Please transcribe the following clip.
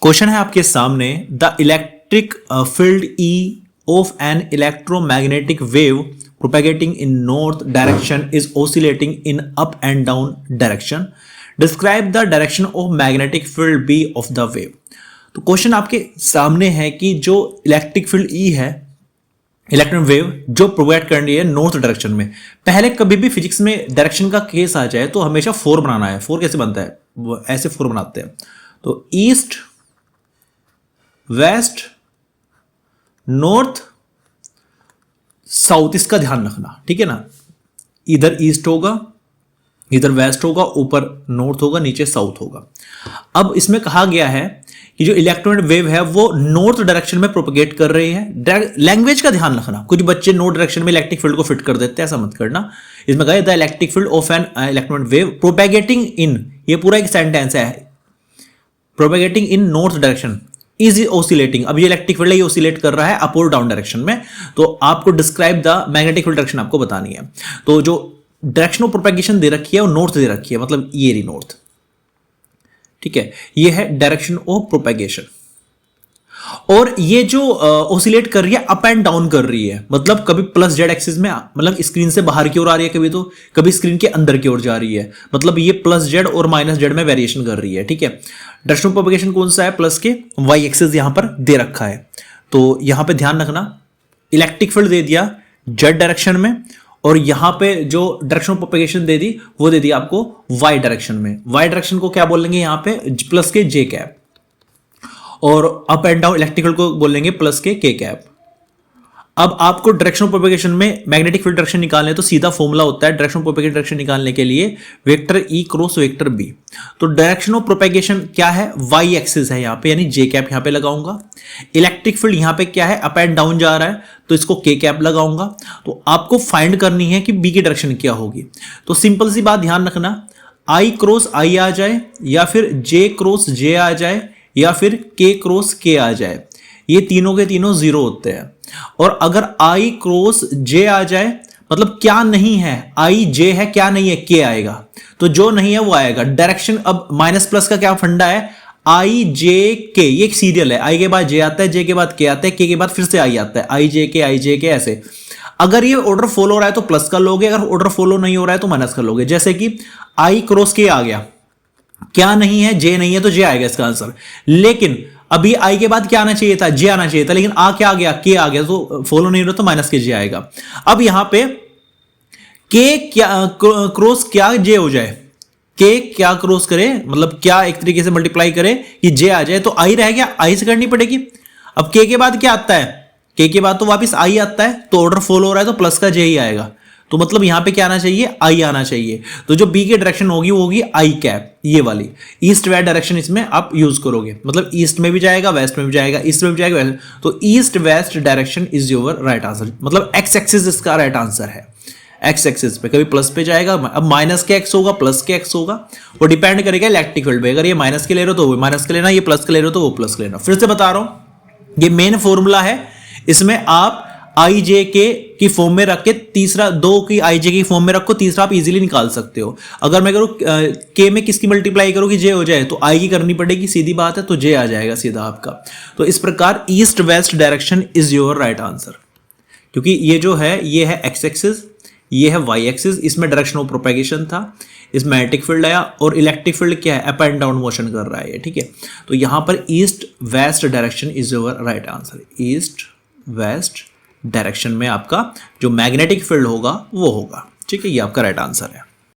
Question है आपके सामने, the electric field E of an electromagnetic wave propagating in north direction is oscillating in up and down direction. Describe the direction of magnetic field B of the wave. तो question आपके सामने है कि जो electric field E है, electron wave जो provide कर रही है नॉर्थ डायरेक्शन में। पहले कभी भी फिजिक्स में डायरेक्शन का केस आ जाए तो हमेशा फोर बनाना है। फोर कैसे बनता है? वो ऐसे फोर बनाते हैं। तो ईस्ट, वेस्ट, नॉर्थ, साउथ, इसका ध्यान रखना, ठीक है ना। इधर ईस्ट होगा, इधर वेस्ट होगा, ऊपर नॉर्थ होगा, नीचे साउथ होगा। अब इसमें कहा गया है कि जो इलेक्ट्रोमैग्नेटिक वेव है वो नॉर्थ डायरेक्शन में प्रोपेगेट कर रही है। लैंग्वेज का ध्यान रखना, कुछ बच्चे नॉर्थ डायरेक्शन में इलेक्ट्रिक फील्ड को फिट कर देते हैं, ऐसा मत करना। इसमें कहा the electric field of an electromagnetic wave propagating in, ये पूरा एक सेंटेंस है, propagating in north direction is oscillating. अब ये इलेक्ट्रिक फील्ड है, ये ऑसिलेट कर रहा है अप और डाउन डायरेक्शन में। तो आपको describe the magnetic field direction आपको बतानी है। तो जो डायरेक्शन ऑफ प्रोपेगेशन दे रखी है वो नॉर्थ दे रखी है, मतलब ये रही नॉर्थ, ठीक है। ये है डायरेक्शन ऑफ प्रोपेगेशन। और ये जो ऑसिलेट कर रही है अप एंड डाउन कर रही है, मतलब कभी प्लस जेड एक्सिस में, मतलब स्क्रीन से बाहर की ओर आ रही है कभी, तो कभी स्क्रीन के अंदर की ओर जा रही है, मतलब ये प्लस जेड और माइनस जेड में वेरिएशन कर रही है, ठीक है। डायरेक्शन ऑफ प्रोपेगेशन कौन सा है? प्लस के वाई एक्सिस यहां पर दे रखा है। तो यहां पे ध्यान रखना, इलेक्ट्रिक फील्ड दे दिया जेड डायरेक्शन में, और यहां पे जो डायरेक्शन ऑफ प्रोपेगेशन दे दी वो दे दी आपको वाई डायरेक्शन में। वाई डायरेक्शन को क्या बोलेंगे यहां पे? प्लस के जे कैप, और अप एंड डाउन इलेक्ट्रिकल को बोलेंगे प्लस के कैप। अब आपको डायरेक्शन ऑफ प्रोपेगेशन में मैग्नेटिक फील्ड डायरेक्शन निकालने तो सीधा फॉर्मूला होता है डायरेक्शन ऑफ प्रोपेगेशन डायरेक्शन निकालने के लिए vector E cross vector B. तो डायरेक्शन ऑफ प्रोपेगेशन क्या है? वाई एक्सिस है यहाँ पे, यानी जे कैप यहाँ पे लगाऊंगा। इलेक्ट्रिक फील्ड यहाँ पे क्या है? अप एंड डाउन जा रहा है, तो इसको के कैप लगाऊंगा। तो आपको फाइंड करनी है कि बी की डायरेक्शन क्या होगी। तो सिंपल सी बात ध्यान रखना, आई क्रॉस आई आ जाए, या फिर जे क्रॉस जे आ जाए, या फिर के क्रॉस के आ जाए, ये तीनों के तीनों जीरो होते हैं। और अगर आई क्रॉस जे आ जाए, मतलब क्या नहीं है, आई जे है, क्या नहीं है, के आएगा। तो जो नहीं है वो आएगा। डायरेक्शन, अब माइनस प्लस का क्या फंडा है? आई जे के, ये एक सीरियल है, आई के बाद जे आता है, जे के बाद के आता है, के बाद फिर से आई आता है, आई जे के ऐसे। अगर ये ऑर्डर फॉलो हो रहा है तो प्लस कर लोगे, अगर ऑर्डर फॉलो नहीं हो रहा है तो माइनस कर लोगे। जैसे कि आई क्रॉस के आ गया, क्या नहीं है, जे नहीं है, तो जे आएगा इसका आंसर। लेकिन अभी आई के बाद क्या आना चाहिए था? जे आना चाहिए था, लेकिन आ क्या आ गया? के आ गया, तो फॉलो नहीं हो रहा तो माइनस के जे आएगा। अब यहां पे के क्या क्रॉस क्या जे हो जाए, के क्या क्रॉस करे, मतलब क्या एक तरीके से मल्टीप्लाई करे कि जे आ जाए, तो आई रह गया, आई से करनी पड़ेगी। अब के बाद क्या आता है? के बाद तो वापिस आई आता है, तो ऑर्डर फॉलो हो रहा है तो प्लस का जे ही आएगा। तो मतलब यहां पे क्या आना चाहिए? आई आना चाहिए। तो जो बी की डायरेक्शन होगी वो होगी आई कैप, ये वाली ईस्ट वेस्ट डायरेक्शन इसमें आप यूज करोगे, मतलब ईस्ट में भी जाएगा, वेस्ट में भी जाएगा, ईस्ट में भी जाएगा, वेस्ट। तो east west direction is your right answer, मतलब एक्स एक्सिस इसका राइट आंसर है। एक्स एक्सिस पे कभी प्लस पे जाएगा, अब माइनस के एक्स होगा, प्लस के एक्स होगा, वो डिपेंड करेगा इलेक्ट्रिक फील्ड पे। अगर ये माइनस के ले रहे हो तो वो माइनस के लेना, ये प्लस के ले रहे हो तो वो प्लस के लेना। फिर से बता रहा हूं, ये मेन फॉर्मूला है, इसमें आप आई जे के की फॉर्म में रख के, तीसरा दो की आई जे की फॉर्म में रखो, तीसरा आप इजीली निकाल सकते हो। अगर मैं करूँ के में किसकी मल्टीप्लाई करूँ कि जे हो जाए, तो आई की करनी पड़ेगी, सीधी बात है, तो जे आ जाएगा सीधा आपका। तो इस प्रकार east west direction is your right answer, क्योंकि ये जो है ये है एक्स एक्सिस, ये है वाई एक्सिस, इसमें डायरेक्शन ऑफ प्रोपेगेशन था, इस मैग्नेटिक फील्ड आया, और इलेक्ट्रिक फील्ड क्या है? अप एंड डाउन मोशन कर रहा है, ठीक है। तो यहां पर east west direction is your right answer. East west direction में आपका जो मैग्नेटिक फील्ड होगा वो होगा, ठीक है। ये आपका राइट आंसर है।